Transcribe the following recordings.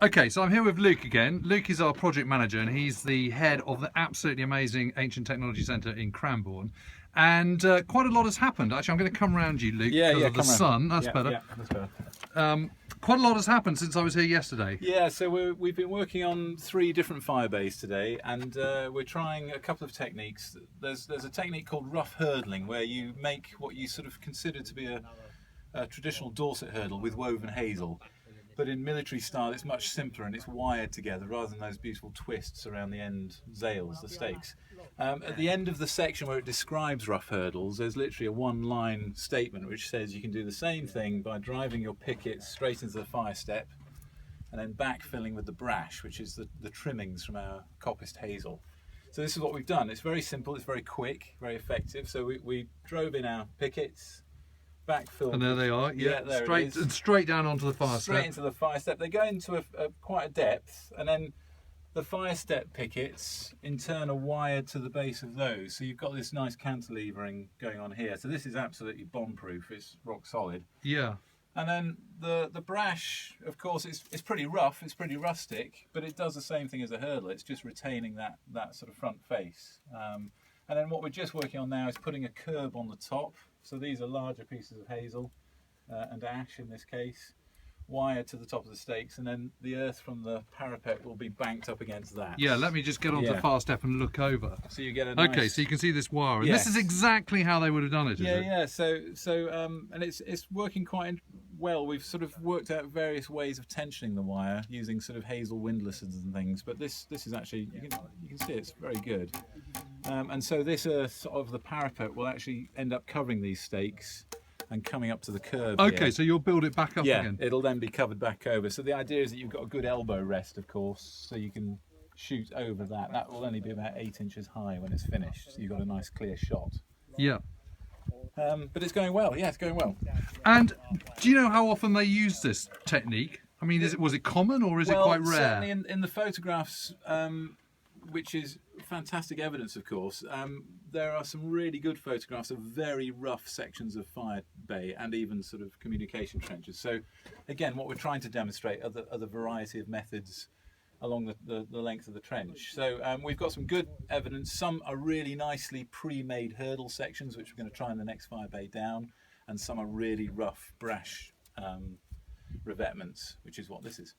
Okay, so I'm here with Luke again. Luke is our project manager and he's the head of the absolutely amazing Ancient Technology Centre in Cranbourne. And quite a lot has happened. Actually, I'm going to come around you, Luke, because of the sun. That's better. Yeah, that's better. Quite a lot has happened since I was here yesterday. Yeah, so we've been working on 3 different fire bays today, and we're trying a couple of techniques. There's a technique called rough hurdling, where you make what you sort of consider to be a traditional Dorset hurdle with woven hazel. But in military style, it's much simpler and it's wired together rather than those beautiful twists around the end zales, the stakes. At the end of the section where it describes rough hurdles, there's literally a one-line statement which says you can do the same thing by driving your pickets straight into the fire step and then backfilling with the brash, which is the trimmings from our coppiced hazel. So this is what we've done. It's very simple, it's very quick, very effective. So we drove in our pickets, backfill, And there they are, yeah, straight down onto the fire step. Straight into the fire step. They go into quite a depth, and then the fire step pickets in turn are wired to the base of those. So you've got this nice cantilevering going on here. So this is absolutely bomb-proof. It's rock solid. Yeah. And then the brash, of course, it's pretty rough. It's pretty rustic, but it does the same thing as a hurdle. It's just retaining that sort of front face. And then what we're just working on now is putting a curb on the top. So these are larger pieces of hazel and ash in this case, wired to the top of the stakes, and then the earth from the parapet will be banked up against that. Yeah, let me just get onto the fire step and look over. So you get a nice... Okay, so you can see this wire. And Yes. this is exactly how they would have done it, is it? Yeah. So and it's working quite well. We've sort of worked out various ways of tensioning the wire using sort of hazel windlasses and things. But this is actually, you can see it's very good. And so this earth of the parapet will actually end up covering these stakes and coming up to the curb. Okay, here. so you'll build it back up Yeah, again. it'll then be covered back over. So the idea is that you've got a good elbow rest, of course, so you can shoot over that. That will only be about 8 inches high when it's finished, so you've got a nice clear shot. Yeah. But it's going well. Yeah, it's going well. And do you know how often they use this technique? I mean, was it common or is it quite rare? Certainly in the photographs, which is fantastic evidence, of course. There are some really good photographs of very rough sections of fire bay and even sort of communication trenches. So again, what we're trying to demonstrate are the variety of methods along the length of the trench. So we've got some good evidence. Some are really nicely pre-made hurdle sections, which we're going to try in the next fire bay down, and some are really rough brash revetments, which is what this is.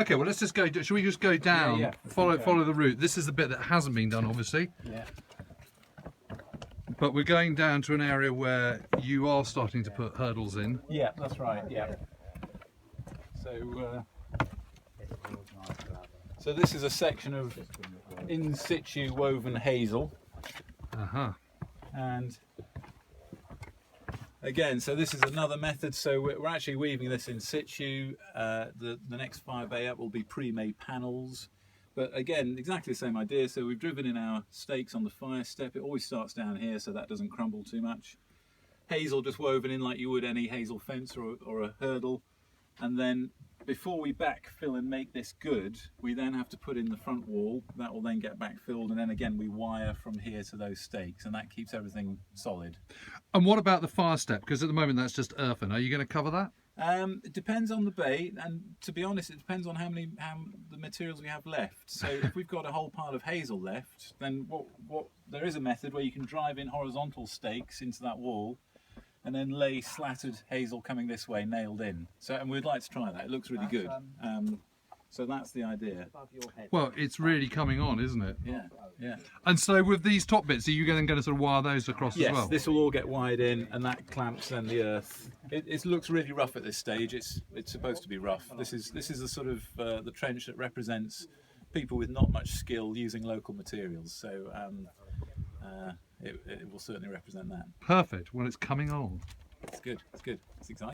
Okay, well let's just go. Shall we just go down? Yeah. Follow the route. This is the bit that hasn't been done, obviously. Yeah. But we're going down to an area where you are starting to put hurdles in. Yeah, that's right. Yeah. So this is a section of in situ woven hazel, and again, so this is another method. So we're actually weaving this in situ. The next fire bay up will be pre-made panels, but again, exactly the same idea. So we've driven in our stakes on the fire step. It always starts down here, so that doesn't crumble too much. Hazel just woven in like you would any hazel fence or a hurdle, and then before we backfill and make this good, we then have to put in the front wall. That will then get backfilled, and then again we wire from here to those stakes, and that keeps everything solid. And what about the fire step? Because at the moment that's just earthen. Are you going to cover that? It depends on the bay, and to be honest, it depends on how the materials we have left. So if we've got a whole pile of hazel left, then there is a method where you can drive in horizontal stakes into that wall, and then lay slatted hazel coming this way, nailed in. So, and we'd like to try that. It looks really good. So that's the idea. Well, it's really coming on, isn't it? Yeah. And so with these top bits, are you then going to sort of wire those across as well? Yes, this will all get wired in, and that clamps then the earth. It looks really rough at this stage. It's supposed to be rough. This is the sort of the trench that represents people with not much skill using local materials. So it will certainly represent that. Perfect. Well, it's coming on. It's good. It's good. It's exciting.